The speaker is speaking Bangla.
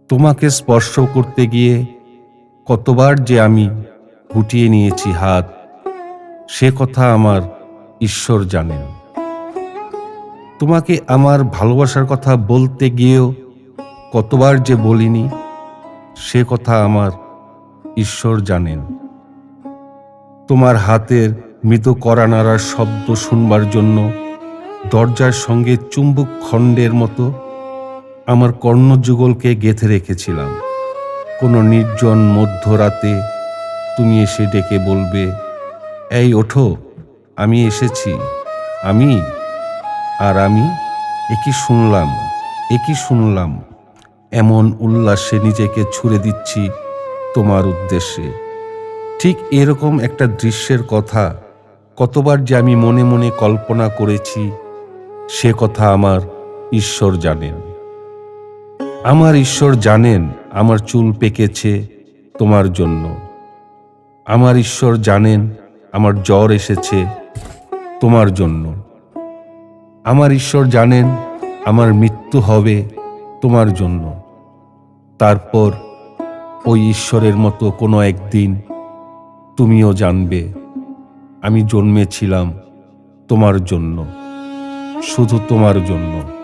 তোমাকে স্পর্শ করতে গিয়ে কতবার যে আমি গুটিয়ে নিয়েছি হাত, সে কথা আমার ঈশ্বর জানেন। তোমাকে আমার ভালোবাসার কথা বলতে গিয়েও কতবার যে বলিনি, সে কথা আমার ঈশ্বর জানেন। তোমার হাতের মৃত কড়া নাড়ার শব্দ শুনবার জন্য দরজার সঙ্গে চুম্বক খণ্ডের মতো আমার কর্ণযুগলকে গেঁথে রেখেছিলাম। কোনো নির্জন মধ্যরাতে তুমি এসে ডেকে বলবে, এই ওঠো, আমি এসেছি। আমি একই শুনলাম এমন উল্লাসে নিজেকে ছুড়ে দিচ্ছি তোমার উদ্দেশ্যে। ঠিক এরকম একটা দৃশ্যের কথা কতবার যে আমি মনে মনে কল্পনা করেছি, সে কথা আমার ঈশ্বর জানেন। আমার ঈশ্বর জানেন আমার চুল পেকেছে তোমার জন্য। আমার ঈশ্বর জানেন আমার জ্বর এসেছে তোমার জন্য। আমার ঈশ্বর জানেন আমার মৃত্যু হবে তোমার জন্য। তারপর ওই ঈশ্বরের মতো কোনো একদিন তুমিও জানবে আমি জন্মেছিলাম তোমার জন্য, শুধু তোমার জন্য।